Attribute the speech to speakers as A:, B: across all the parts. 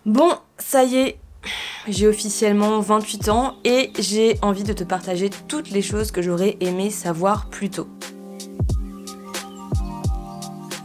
A: Bon, ça y est, j'ai officiellement 28 ans et j'ai envie de te partager toutes les choses que j'aurais aimé savoir plus tôt.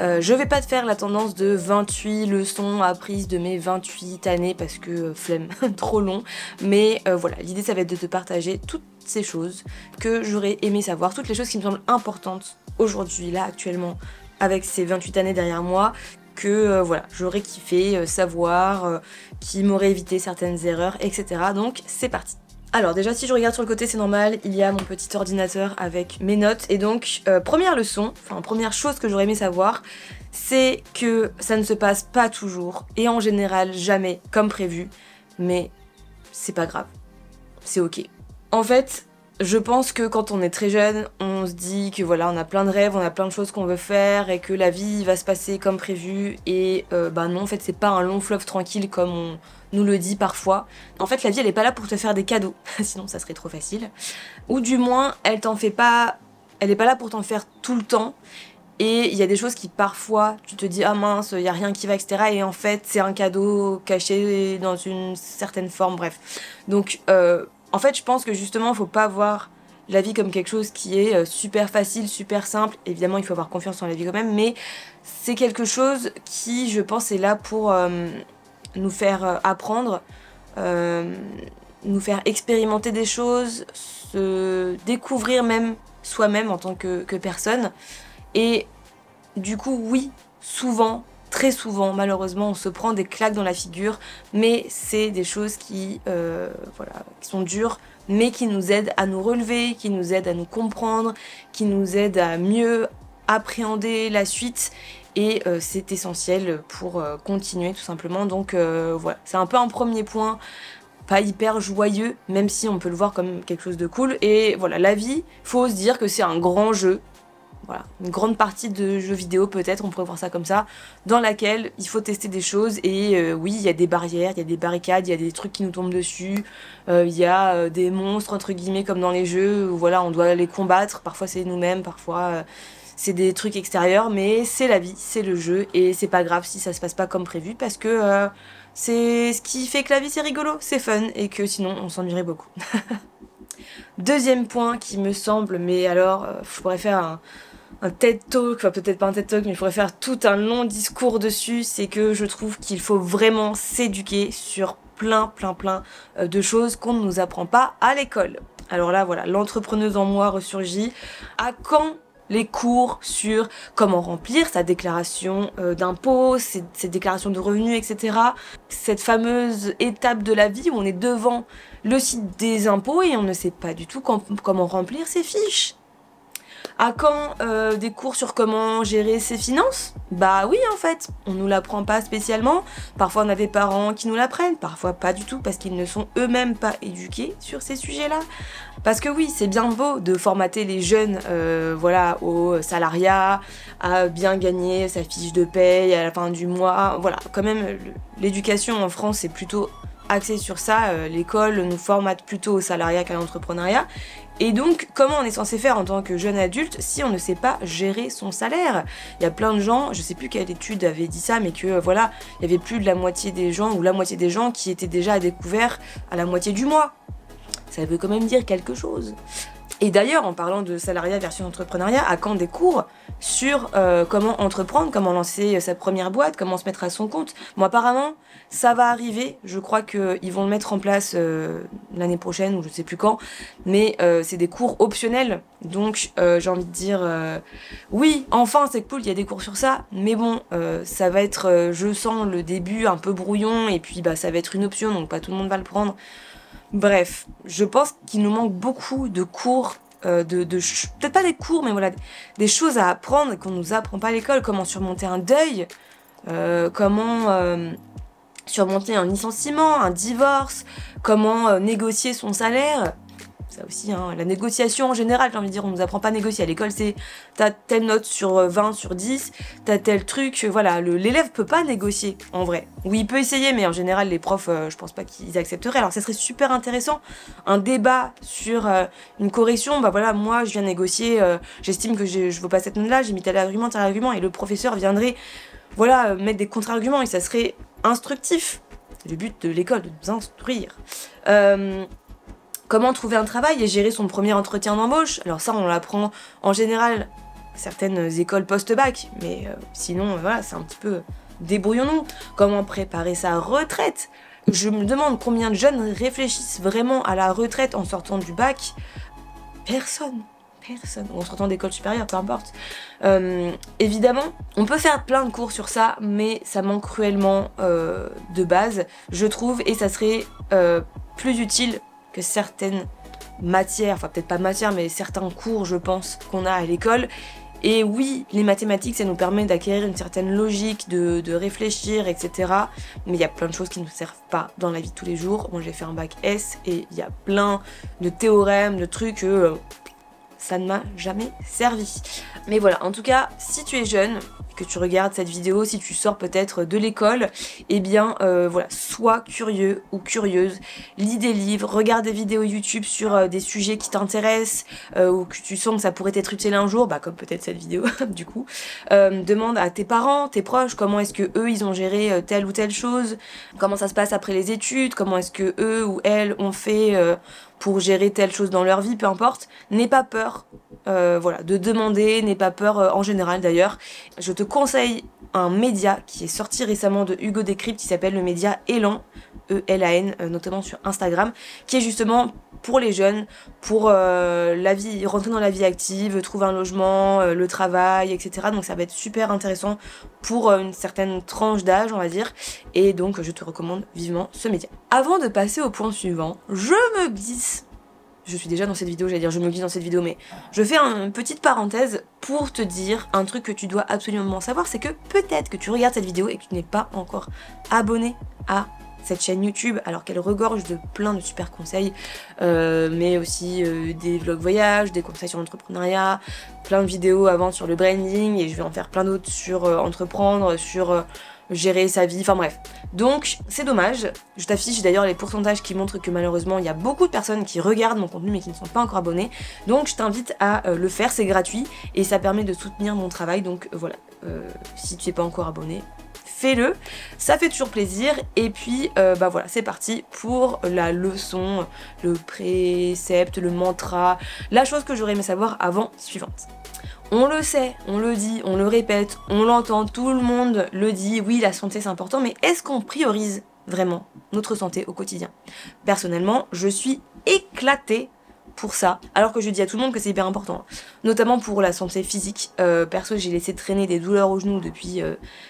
A: Je vais pas te faire la tendance de 28 leçons apprises de mes 28 années parce que flemme, trop long. Mais voilà, l'idée ça va être de te partager toutes ces choses que j'aurais aimé savoir, toutes les choses qui me semblent importantes aujourd'hui, là actuellement, avec ces 28 années derrière moi, que voilà, j'aurais kiffé savoir, qui m'aurait évité certaines erreurs, etc. Donc c'est parti. Alors déjà si je regarde sur le côté c'est normal, il y a mon petit ordinateur avec mes notes et donc première leçon, enfin première chose que j'aurais aimé savoir, c'est que ça ne se passe pas toujours et en général jamais comme prévu, mais c'est pas grave, c'est ok. En fait, je pense que quand on est très jeune, on se dit que voilà, on a plein de rêves, on a plein de choses qu'on veut faire et que la vie va se passer comme prévu et bah non en fait c'est pas un long fleuve tranquille comme on nous le dit parfois. En fait la vie elle est pas là pour te faire des cadeaux, sinon ça serait trop facile. Ou du moins elle t'en fait pas, elle est pas là pour t'en faire tout le temps. Et il y a des choses qui parfois tu te dis ah mince, il y a rien qui va etc. Et en fait c'est un cadeau caché dans une certaine forme, bref. Donc en fait je pense que justement faut pas voir la vie comme quelque chose qui est super facile, super simple. Évidemment il faut avoir confiance en la vie quand même, mais c'est quelque chose qui je pense est là pour nous faire apprendre, nous faire expérimenter des choses, se découvrir même soi-même en tant que personne. Et du coup oui, souvent, très souvent malheureusement on se prend des claques dans la figure, mais c'est des choses qui, voilà, qui sont dures, mais qui nous aident à nous relever, qui nous aident à nous comprendre, qui nous aident à mieux appréhender la suite. Et c'est essentiel pour continuer tout simplement. Donc voilà, c'est un peu un premier point, pas hyper joyeux, même si on peut le voir comme quelque chose de cool. Et voilà, la vie, faut se dire que c'est un grand jeu. Voilà, une grande partie de jeux vidéo peut-être, on pourrait voir ça comme ça, dans laquelle il faut tester des choses et oui, il y a des barrières, il y a des barricades, il y a des trucs qui nous tombent dessus, il y a des monstres entre guillemets comme dans les jeux où voilà, on doit les combattre, parfois c'est nous-mêmes, parfois c'est des trucs extérieurs, mais c'est la vie, c'est le jeu et c'est pas grave si ça se passe pas comme prévu parce que c'est ce qui fait que la vie c'est rigolo, c'est fun et que sinon on s'ennuierait beaucoup. Deuxième point qui me semble, mais alors je pourrais faire un TED Talk, enfin peut-être pas un TED Talk, mais il faudrait faire tout un long discours dessus, c'est que je trouve qu'il faut vraiment s'éduquer sur plein de choses qu'on ne nous apprend pas à l'école. Alors là voilà, l'entrepreneuse en moi ressurgit. À quand les cours sur comment remplir sa déclaration d'impôt, ses déclarations de revenus, etc. Cette fameuse étape de la vie où on est devant le site des impôts et on ne sait pas du tout comment remplir ses fiches. À quand des cours sur comment gérer ses finances? Bah oui en fait, on nous l'apprend pas spécialement, parfois on a des parents qui nous l'apprennent, parfois pas du tout parce qu'ils ne sont eux-mêmes pas éduqués sur ces sujets-là. Parce que oui, c'est bien beau de formater les jeunes voilà, au salariat, à bien gagner sa fiche de paye à la fin du mois, voilà, quand même l'éducation en France est plutôt axée sur ça, l'école nous formate plutôt au salariat qu'à l'entrepreneuriat. Et donc, comment on est censé faire en tant que jeune adulte si on ne sait pas gérer son salaire? Il y a plein de gens, je sais plus quelle étude avait dit ça, mais que voilà, il y avait plus de la moitié des gens, ou la moitié des gens qui étaient déjà à découvert à la moitié du mois. Ça veut quand même dire quelque chose. Et d'ailleurs, en parlant de salariat versus entrepreneuriat, à quand des cours sur comment entreprendre, comment lancer sa première boîte, comment se mettre à son compte? Bon, apparemment, ça va arriver. Je crois qu'ils vont le mettre en place l'année prochaine ou je sais plus quand. Mais c'est des cours optionnels. Donc, j'ai envie de dire, oui, enfin, c'est cool, il y a des cours sur ça. Mais bon, ça va être, je sens le début un peu brouillon. Et puis, bah, ça va être une option, donc pas tout le monde va le prendre. Bref, je pense qu'il nous manque beaucoup de cours, peut-être pas des cours, mais voilà, des choses à apprendre qu'on nous apprend pas à l'école. Comment surmonter un deuil, comment surmonter un licenciement, un divorce, comment négocier son salaire. Ça aussi, hein, la négociation en général, j'ai envie de dire, on nous apprend pas à négocier. À l'école, c'est t'as telle note sur 20 sur 10, t'as tel truc, voilà, l'élève peut pas négocier, en vrai. Oui, il peut essayer, mais en général, les profs, je pense pas qu'ils accepteraient. Alors, ça serait super intéressant, un débat sur une correction. Bah voilà, moi, je viens négocier, j'estime que je veux pas cette note-là, j'ai mis tel argument, et le professeur viendrait, voilà, mettre des contre-arguments, et ça serait instructif. le but de l'école, de nous instruire. Comment trouver un travail et gérer son premier entretien d'embauche? Alors ça, on l'apprend en général certaines écoles post-bac, mais sinon, voilà, c'est un petit peu débrouillons-nous. Comment préparer sa retraite? Je me demande combien de jeunes réfléchissent vraiment à la retraite en sortant du bac. Personne. Ou en sortant d'école supérieure, peu importe. Évidemment, on peut faire plein de cours sur ça, mais ça manque cruellement de base, je trouve, et ça serait plus utile que certaines matières, enfin peut-être pas matières, mais certains cours, je pense, qu'on a à l'école. Et oui, les mathématiques, ça nous permet d'acquérir une certaine logique, de réfléchir, etc. Mais il y a plein de choses qui ne nous servent pas dans la vie de tous les jours. Moi, j'ai fait un bac S et il y a plein de théorèmes, de trucs ça ne m'a jamais servi. Mais voilà, en tout cas, si tu es jeune, que tu regardes cette vidéo, si tu sors peut-être de l'école, eh bien voilà, sois curieux ou curieuse, lis des livres, regarde des vidéos YouTube sur des sujets qui t'intéressent ou que tu sens que ça pourrait être utile un jour, bah comme peut-être cette vidéo du coup. Demande à tes parents, tes proches, comment est-ce que eux ils ont géré telle ou telle chose, comment ça se passe après les études, comment est-ce que eux ou elles ont fait pour gérer telle chose dans leur vie, peu importe. N'aie pas peur voilà, de demander, n'aie pas peur en général d'ailleurs. Je te conseille un média qui est sorti récemment de Hugo Décrypte qui s'appelle le média Elan, E-L-A-N, notamment sur Instagram, qui est justement pour les jeunes, pour la vie, rentrer dans la vie active, trouver un logement, le travail, etc. Donc ça va être super intéressant pour une certaine tranche d'âge, on va dire, et donc je te recommande vivement ce média. Avant de passer au point suivant, je me glisse. Je suis déjà dans cette vidéo, j'allais dire je me glisse dans cette vidéo, mais je fais une petite parenthèse pour te dire un truc que tu dois absolument savoir, c'est que peut-être que tu regardes cette vidéo et que tu n'es pas encore abonné à cette chaîne YouTube, alors qu'elle regorge de plein de super conseils, mais aussi des vlogs voyages, des conseils sur l'entrepreneuriat, plein de vidéos avant sur le branding, et je vais en faire plein d'autres sur entreprendre, sur gérer sa vie, enfin bref. Donc c'est dommage, je t'affiche d'ailleurs les pourcentages qui montrent que malheureusement il y a beaucoup de personnes qui regardent mon contenu mais qui ne sont pas encore abonnées, donc je t'invite à le faire, c'est gratuit et ça permet de soutenir mon travail, donc voilà, si tu n'es pas encore abonné, fais-le, ça fait toujours plaisir. Et puis bah voilà, c'est parti pour la leçon, le précepte, le mantra, la chose que j'aurais aimé savoir avant suivante. On le sait, on le dit, on le répète, on l'entend, tout le monde le dit, oui la santé c'est important, mais est-ce qu'on priorise vraiment notre santé au quotidien? Personnellement, je suis éclatée pour ça, alors que je dis à tout le monde que c'est hyper important, notamment pour la santé physique. Perso, j'ai laissé traîner des douleurs au genou depuis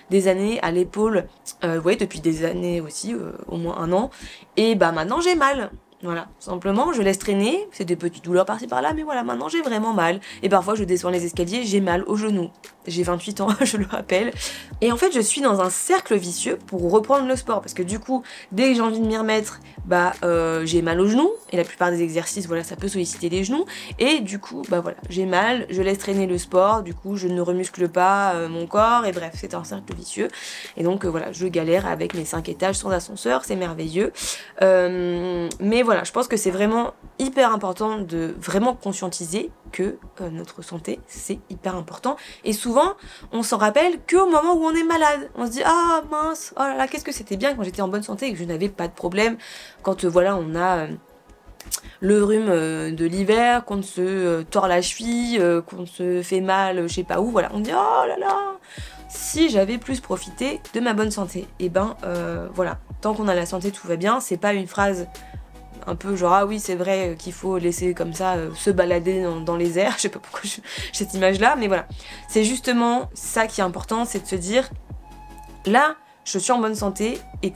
A: des années, à l'épaule, ouais, depuis des années aussi, au moins 1 an, et bah maintenant j'ai mal. Voilà, simplement je laisse traîner, c'est des petites douleurs par-ci par-là, mais voilà, maintenant j'ai vraiment mal. Et parfois je descends les escaliers, j'ai mal au genou. J'ai 28 ans, je le rappelle. Et en fait je suis dans un cercle vicieux pour reprendre le sport, parce que du coup, dès que j'ai envie de m'y remettre, bah j'ai mal au genou, et la plupart des exercices, voilà, ça peut solliciter les genoux. Et du coup, bah voilà, j'ai mal, je laisse traîner le sport, du coup je ne remuscle pas mon corps, et bref, c'est un cercle vicieux. Et donc voilà, je galère avec mes 5 étages sans ascenseur, c'est merveilleux. Mais voilà, je pense que c'est vraiment hyper important de vraiment conscientiser que notre santé c'est hyper important, et souvent on s'en rappelle qu'au moment où on est malade, on se dit ah mince, oh là là, qu'est-ce que c'était bien quand j'étais en bonne santé et que je n'avais pas de problème, quand voilà on a le rhume de l'hiver, qu'on se tord la cheville, qu'on se fait mal je sais pas où, voilà, on dit oh là là, si j'avais plus profité de ma bonne santé. Et ben voilà, tant qu'on a la santé tout va bien, c'est pas une phrase un peu genre ah oui c'est vrai qu'il faut laisser comme ça se balader dans les airs, je sais pas pourquoi j'ai cette image là, mais voilà, c'est justement ça qui est important, c'est de se dire là je suis en bonne santé, et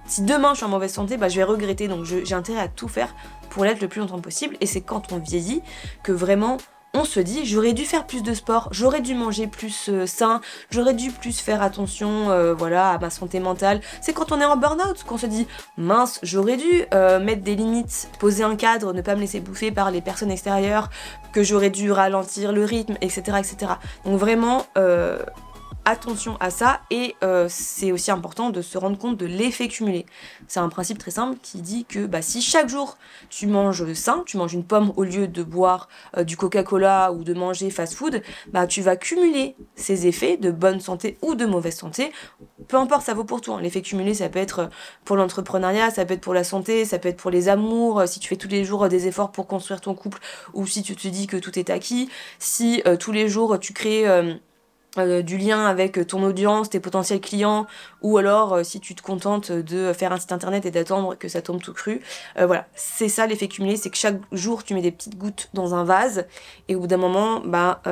A: si demain je suis en mauvaise santé, bah je vais regretter, donc j'ai intérêt à tout faire pour l'être le plus longtemps possible. Et c'est quand on vieillit que vraiment on se dit j'aurais dû faire plus de sport, j'aurais dû manger plus sain, j'aurais dû plus faire attention voilà, à ma santé mentale. C'est quand on est en burn-out qu'on se dit mince, j'aurais dû mettre des limites, poser un cadre, ne pas me laisser bouffer par les personnes extérieures, que j'aurais dû ralentir le rythme, etc. etc. Donc vraiment attention à ça, et c'est aussi important de se rendre compte de l'effet cumulé. C'est un principe très simple qui dit que si chaque jour tu manges sain, tu manges une pomme au lieu de boire du Coca-Cola ou de manger fast-food, tu vas cumuler ces effets de bonne santé ou de mauvaise santé. Peu importe, ça vaut pour tout, hein. L'effet cumulé, ça peut être pour l'entrepreneuriat, ça peut être pour la santé, ça peut être pour les amours, si tu fais tous les jours des efforts pour construire ton couple, ou si tu te dis que tout est acquis, si tous les jours tu crées du lien avec ton audience, tes potentiels clients, ou alors si tu te contentes de faire un site internet et d'attendre que ça tombe tout cru. Voilà, c'est ça l'effet cumulé, c'est que chaque jour tu mets des petites gouttes dans un vase, et au bout d'un moment,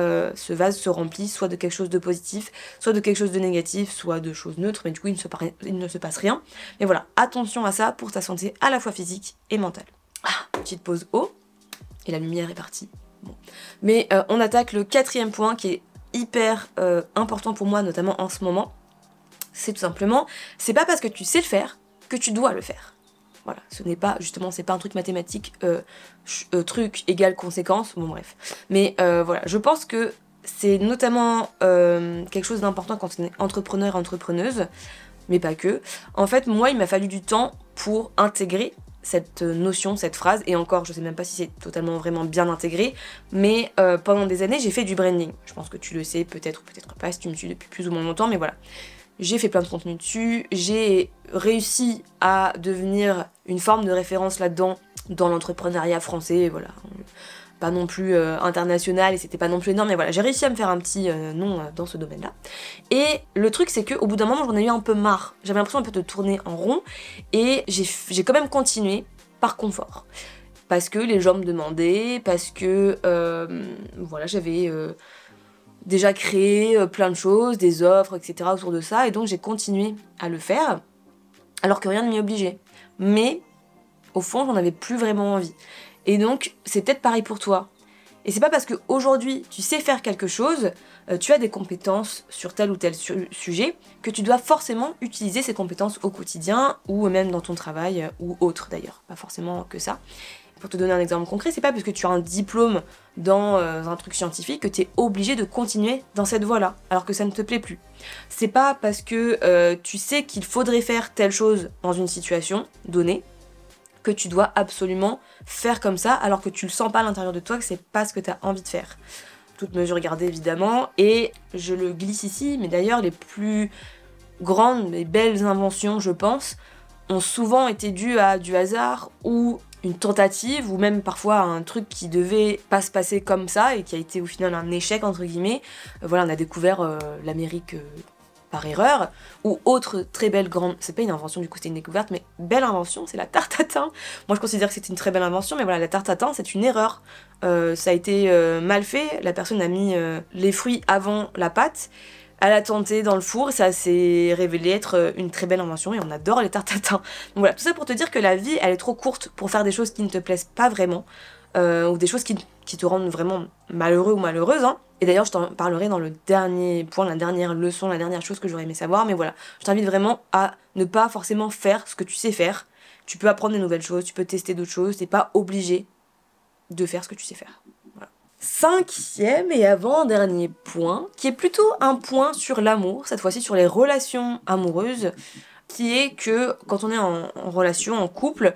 A: ce vase se remplit soit de quelque chose de positif, soit de quelque chose de négatif, soit de choses neutres, mais du coup il ne se passe rien. Mais voilà, attention à ça pour ta santé à la fois physique et mentale. Petite pause eau, et la lumière est partie. Bon. Mais on attaque le 4e point qui est hyper important pour moi, notamment en ce moment. C'est tout simplement, c'est pas parce que tu sais le faire que tu dois le faire. Voilà, ce n'est pas, justement, c'est pas un truc mathématique, truc égale conséquence, bon bref. Mais voilà, je pense que c'est notamment quelque chose d'important quand on est entrepreneur et entrepreneuse, mais pas que. En fait, moi, il m'a fallu du temps pour intégrer cette notion, cette phrase, et encore, je sais même pas si c'est totalement vraiment bien intégré, mais pendant des années, j'ai fait du branding. Je pense que tu le sais, peut-être ou peut-être pas, si tu me suis depuis plus ou moins longtemps, mais voilà. J'ai fait plein de contenu dessus, j'ai réussi à devenir une forme de référence là-dedans, dans l'entrepreneuriat français, voilà. Pas non plus international, et c'était pas non plus énorme, mais voilà, j'ai réussi à me faire un petit nom dans ce domaine-là. Et le truc, c'est qu'au bout d'un moment, j'en ai eu un peu marre. J'avais l'impression un peu de tourner en rond, et j'ai quand même continué par confort. Parce que les gens me demandaient, parce que voilà, j'avais déjà créé plein de choses, des offres, etc. autour de ça, et donc j'ai continué à le faire, alors que rien ne m'y obligeait. Mais au fond, j'en avais plus vraiment envie. Et donc, c'est peut-être pareil pour toi. Et c'est pas parce qu'aujourd'hui, tu sais faire quelque chose, tu as des compétences sur tel ou tel sujet, que tu dois forcément utiliser ces compétences au quotidien, ou même dans ton travail, ou autre d'ailleurs. Pas forcément que ça. Pour te donner un exemple concret, c'est pas parce que tu as un diplôme dans un truc scientifique que tu es obligé de continuer dans cette voie-là, alors que ça ne te plaît plus. C'est pas parce que tu sais qu'il faudrait faire telle chose dans une situation donnée, que tu dois absolument faire comme ça, alors que tu le sens pas à l'intérieur de toi, que c'est pas ce que tu as envie de faire. Toutes mesures gardées évidemment, et je le glisse ici, mais d'ailleurs les plus grandes et belles inventions, je pense, ont souvent été dues à du hasard, ou une tentative, ou même parfois un truc qui devait pas se passer comme ça, et qui a été au final un échec entre guillemets. Voilà, on a découvert l'Amérique par erreur, ou autre très belle grande, c'est pas une invention du coup, c'était une découverte, mais belle invention, c'est la tarte tatin. Moi je considère que c'est une très belle invention, mais voilà, la tarte tatin c'est une erreur. Ça a été mal fait, la personne a mis les fruits avant la pâte, elle a tenté dans le four, ça s'est révélé être une très belle invention, et on adore les tartes tatin. Donc voilà, tout ça pour te dire que la vie elle est trop courte pour faire des choses qui ne te plaisent pas vraiment, ou des choses qui te rendent vraiment malheureux ou malheureuse, hein. Et d'ailleurs, je t'en parlerai dans le dernier point, la dernière leçon, la dernière chose que j'aurais aimé savoir. Mais voilà, je t'invite vraiment à ne pas forcément faire ce que tu sais faire. Tu peux apprendre des nouvelles choses, tu peux tester d'autres choses. T'es pas obligé de faire ce que tu sais faire. Voilà. 5e et avant-dernier point, qui est plutôt un point sur l'amour, cette fois-ci sur les relations amoureuses, qui est que quand on est en relation, en couple,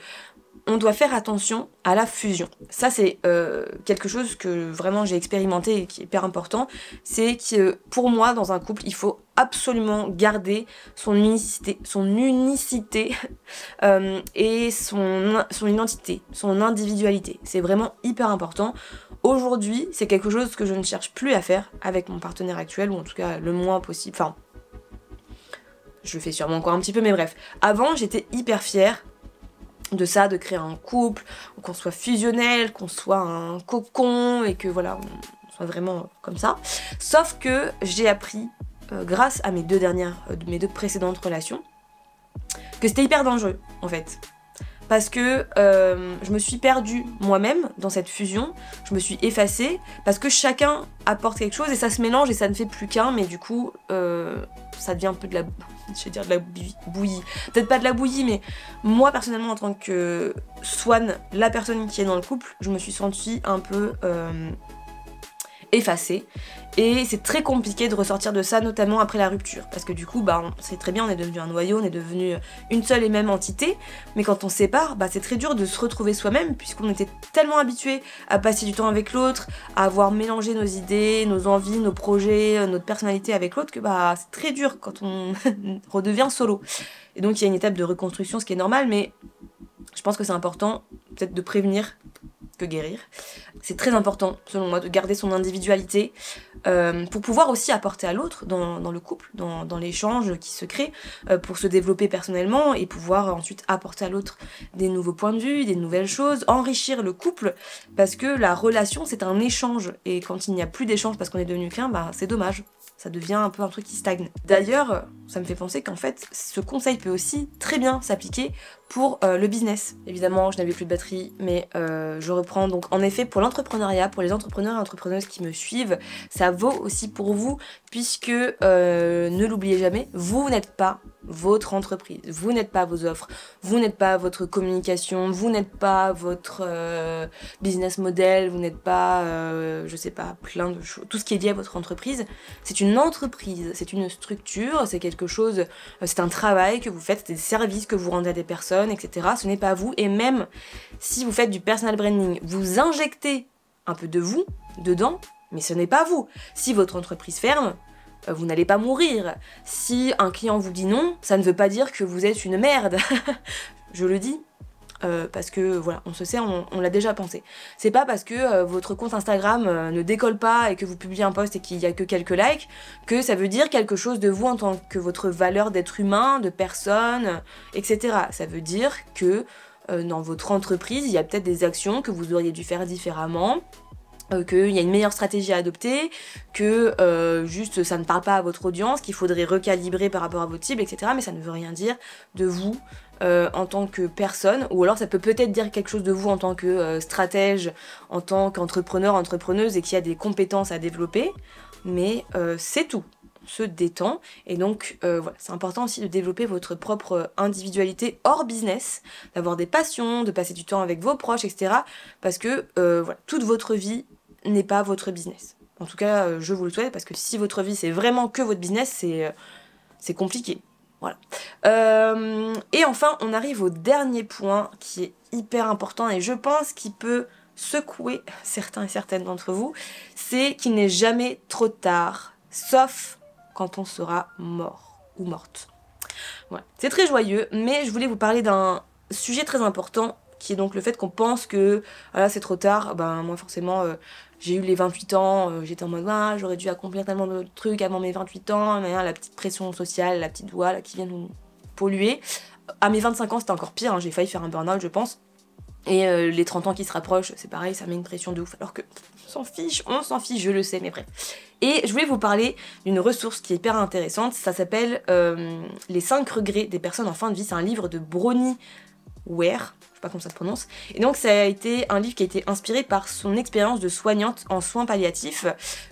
A: on doit faire attention à la fusion. Ça c'est quelque chose que vraiment j'ai expérimenté et qui est hyper important. C'est que pour moi dans un couple il faut absolument garder son unicité et son identité, son individualité. C'est vraiment hyper important. Aujourd'hui c'est quelque chose que je ne cherche plus à faire avec mon partenaire actuel, ou en tout cas le moins possible. Enfin, je le fais sûrement encore un petit peu, mais bref. Avant j'étais hyper fière de ça, de créer un couple, qu'on soit fusionnel, qu'on soit un cocon, et que voilà, on soit vraiment comme ça. Sauf que j'ai appris, grâce à mes deux précédentes relations, que c'était hyper dangereux, en fait. Parce que je me suis perdue moi-même dans cette fusion, je me suis effacée, parce que chacun apporte quelque chose, et ça se mélange, et ça ne fait plus qu'un, mais du coup, ça devient un peu de la... je vais dire de la bouillie. Peut-être pas de la bouillie, mais moi, personnellement, en tant que Swan, la personne qui est dans le couple, je me suis sentie un peu effacé. Et c'est très compliqué de ressortir de ça, notamment après la rupture. Parce que du coup, c'est très bien, on est devenu un noyau, on est devenu une seule et même entité. Mais quand on se sépare, c'est très dur de se retrouver soi-même, puisqu'on était tellement habitué à passer du temps avec l'autre, à avoir mélangé nos idées, nos envies, nos projets, notre personnalité avec l'autre, que c'est très dur quand on redevient solo. Et donc il y a une étape de reconstruction, ce qui est normal, mais je pense que c'est important peut-être de prévenir que guérir. C'est très important, selon moi, de garder son individualité pour pouvoir aussi apporter à l'autre dans le couple, dans l'échange qui se crée, pour se développer personnellement et pouvoir ensuite apporter à l'autre des nouveaux points de vue, des nouvelles choses, enrichir le couple, parce que la relation, c'est un échange. Et quand il n'y a plus d'échange parce qu'on est devenu qu'un, c'est dommage. Ça devient un peu un truc qui stagne. D'ailleurs, ça me fait penser qu'en fait, ce conseil peut aussi très bien s'appliquer pour le business. Évidemment, je n'avais plus de batterie, mais je reprends. Donc en effet, pour l'entrepreneuriat, pour les entrepreneurs et entrepreneuses qui me suivent, ça vaut aussi pour vous, puisque, ne l'oubliez jamais, vous n'êtes pas votre entreprise, vous n'êtes pas vos offres, vous n'êtes pas votre communication, vous n'êtes pas votre business model, vous n'êtes pas, je sais pas, plein de choses, tout ce qui est lié à votre entreprise. C'est une entreprise, c'est une structure, c'est quelque chose, c'est un travail que vous faites, c'est des services que vous rendez à des personnes, etc. Ce n'est pas vous, et même si vous faites du personal branding, vous injectez un peu de vous dedans, mais ce n'est pas vous. Si votre entreprise ferme, vous n'allez pas mourir. Si un client vous dit non, ça ne veut pas dire que vous êtes une merde. Je le dis. Parce que voilà, on se sait, on l'a déjà pensé. C'est pas parce que votre compte Instagram ne décolle pas et que vous publiez un post et qu'il y a que quelques likes que ça veut dire quelque chose de vous en tant que votre valeur d'être humain, de personne, etc. Ça veut dire que dans votre entreprise, il y a peut-être des actions que vous auriez dû faire différemment, qu'il y a une meilleure stratégie à adopter, que juste ça ne parle pas à votre audience, qu'il faudrait recalibrer par rapport à votre cible, etc. Mais ça ne veut rien dire de vous en tant que personne, ou alors ça peut peut-être dire quelque chose de vous en tant que stratège, en tant qu'entrepreneur, entrepreneuse, et qui a des compétences à développer, mais c'est tout. On se détend, et donc voilà, c'est important aussi de développer votre propre individualité hors business, d'avoir des passions, de passer du temps avec vos proches, etc. Parce que voilà, toute votre vie n'est pas votre business. En tout cas, je vous le souhaite, parce que si votre vie c'est vraiment que votre business, c'est compliqué. Voilà. Et enfin, on arrive au dernier point qui est hyper important et je pense qu'il peut secouer certains et certaines d'entre vous, c'est qu'il n'est jamais trop tard, sauf quand on sera mort ou morte. Voilà. C'est très joyeux, mais je voulais vous parler d'un sujet très important qui est donc le fait qu'on pense que voilà, c'est trop tard. Moi forcément j'ai eu les 28 ans, j'étais en mode j'aurais dû accomplir tellement de trucs avant mes 28 ans, mais, la petite pression sociale, la petite voix là, qui vient nous polluer. À mes 25 ans c'était encore pire, j'ai failli faire un burn-out je pense. Et les 30 ans qui se rapprochent, c'est pareil, ça met une pression de ouf, alors que on s'en fiche, je le sais, mais bref. Et je voulais vous parler d'une ressource qui est hyper intéressante, ça s'appelle Les 5 regrets des personnes en fin de vie, c'est un livre de Bronnie Ware, je sais pas comment ça se prononce, et donc ça a été un livre qui a été inspiré par son expérience de soignante en soins palliatifs.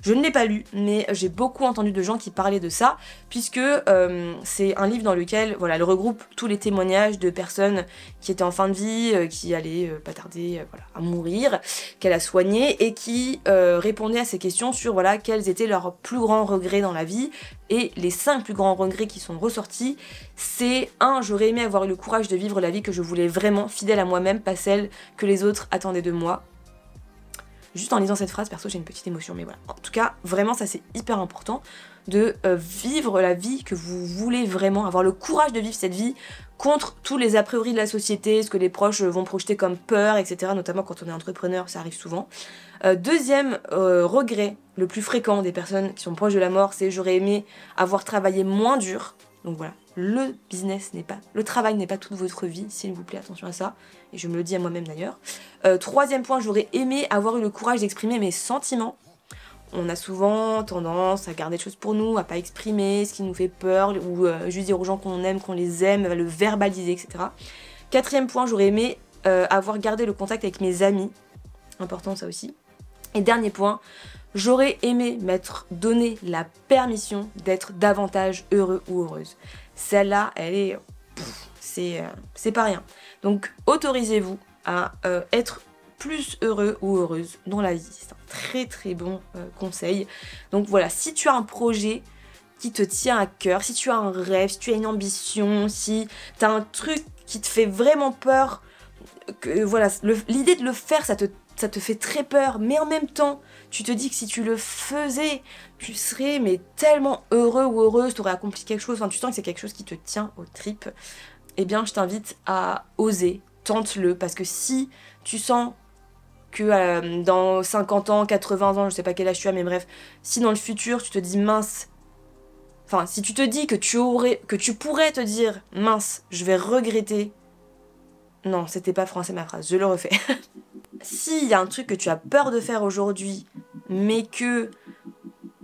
A: Je ne l'ai pas lu, mais j'ai beaucoup entendu de gens qui parlaient de ça, puisque c'est un livre dans lequel voilà, elle regroupe tous les témoignages de personnes qui étaient en fin de vie, qui allaient pas tarder à mourir, qu'elle a soigné, et qui répondaient à ces questions sur voilà, quels étaient leurs plus grands regrets dans la vie. Et les 5 plus grands regrets qui sont ressortis, c'est 1. J'aurais aimé avoir eu le courage de vivre la vie que je voulais vraiment, fidèle à moi-même, pas celle que les autres attendaient de moi. Juste en lisant cette phrase, perso, j'ai une petite émotion, mais voilà. En tout cas, vraiment, ça c'est hyper important de vivre la vie que vous voulez vraiment, avoir le courage de vivre cette vie contre tous les a priori de la société, ce que les proches vont projeter comme peur, etc. Notamment quand on est entrepreneur, ça arrive souvent. Deuxième regret, le plus fréquent des personnes qui sont proches de la mort, c'est j'aurais aimé avoir travaillé moins dur. Donc voilà, le travail n'est pas toute votre vie, s'il vous plaît, attention à ça. Et je me le dis à moi-même d'ailleurs. Troisième point, j'aurais aimé avoir eu le courage d'exprimer mes sentiments. On a souvent tendance à garder des choses pour nous, à pas exprimer ce qui nous fait peur, ou juste dire aux gens qu'on aime, qu'on les aime, le verbaliser, etc. Quatrième point, j'aurais aimé avoir gardé le contact avec mes amis. Important ça aussi. Et dernier point, j'aurais aimé m'être donné la permission d'être davantage heureux ou heureuse. Celle-là, elle est... c'est pas rien. Donc autorisez-vous à être plus heureux ou heureuse dans la vie. C'est un très très bon conseil. Donc voilà, si tu as un projet qui te tient à cœur, si tu as un rêve, si tu as une ambition, si tu as un truc qui te fait vraiment peur, que voilà, l'idée de le faire, ça te fait très peur, mais en même temps, tu te dis que si tu le faisais, tu serais mais tellement heureux ou heureuse, tu aurais accompli quelque chose, enfin tu sens que c'est quelque chose qui te tient aux tripes, eh bien je t'invite à oser, tente-le, parce que si tu sens que dans 50 ans, 80 ans, je sais pas quel âge tu as, mais bref, si dans le futur tu te dis mince, enfin si tu te dis que tu pourrais te dire mince, je vais regretter. Non, c'était pas français ma phrase, je le refais. S'il y a un truc que tu as peur de faire aujourd'hui, mais que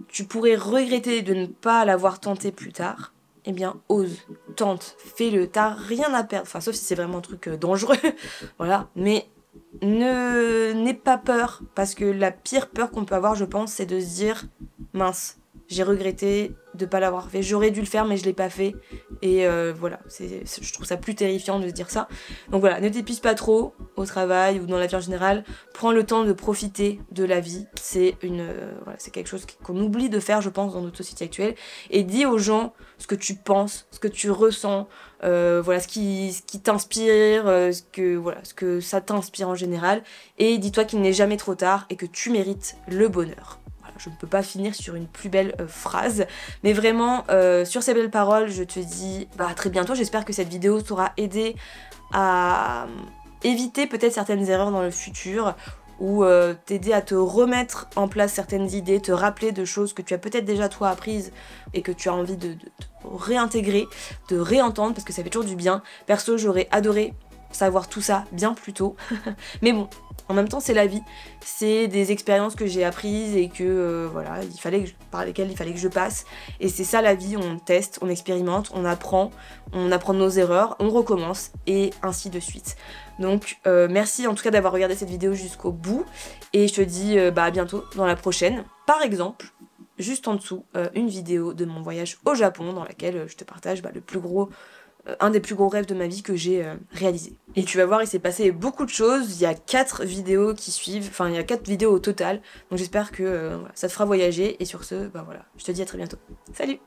A: tu pourrais regretter de ne pas l'avoir tenté plus tard, eh bien ose, tente, fais-le, t'as rien à perdre, enfin sauf si c'est vraiment un truc dangereux, voilà, mais n'aie pas peur, parce que la pire peur qu'on peut avoir, je pense, c'est de se dire, mince, j'ai regretté de pas l'avoir fait, j'aurais dû le faire mais je l'ai pas fait, et voilà, je trouve ça plus terrifiant de se dire ça. Donc voilà, ne t'épuise pas trop au travail ou dans la vie en général, prends le temps de profiter de la vie, c'est voilà, c'est quelque chose qu'on oublie de faire je pense dans notre société actuelle, et dis aux gens ce que tu penses, ce que tu ressens, voilà, ce qui t'inspire, ce que ça t'inspire en général, et dis-toi qu'il n'est jamais trop tard et que tu mérites le bonheur. Je ne peux pas finir sur une plus belle phrase, mais vraiment sur ces belles paroles je te dis à très bientôt. J'espère que cette vidéo t'aura aidé à éviter peut-être certaines erreurs dans le futur, ou t'aider à te remettre en place certaines idées, te rappeler de choses que tu as peut-être déjà toi apprises et que tu as envie de réintégrer, de réentendre, parce que ça fait toujours du bien. Perso, j'aurais adoré savoir tout ça bien plus tôt, mais bon, en même temps c'est la vie, c'est des expériences que j'ai apprises et que voilà, par lesquelles il fallait que je passe, et c'est ça la vie, on teste, on expérimente, on apprend de nos erreurs, on recommence, et ainsi de suite. Donc merci en tout cas d'avoir regardé cette vidéo jusqu'au bout, et je te dis à bientôt dans la prochaine. Par exemple, juste en dessous, une vidéo de mon voyage au Japon dans laquelle je te partage un des plus gros rêves de ma vie que j'ai réalisé. Et tu vas voir, il s'est passé beaucoup de choses, il y a 4 vidéos qui suivent, enfin il y a 4 vidéos au total, donc j'espère que voilà, ça te fera voyager, et sur ce, voilà, je te dis à très bientôt. Salut!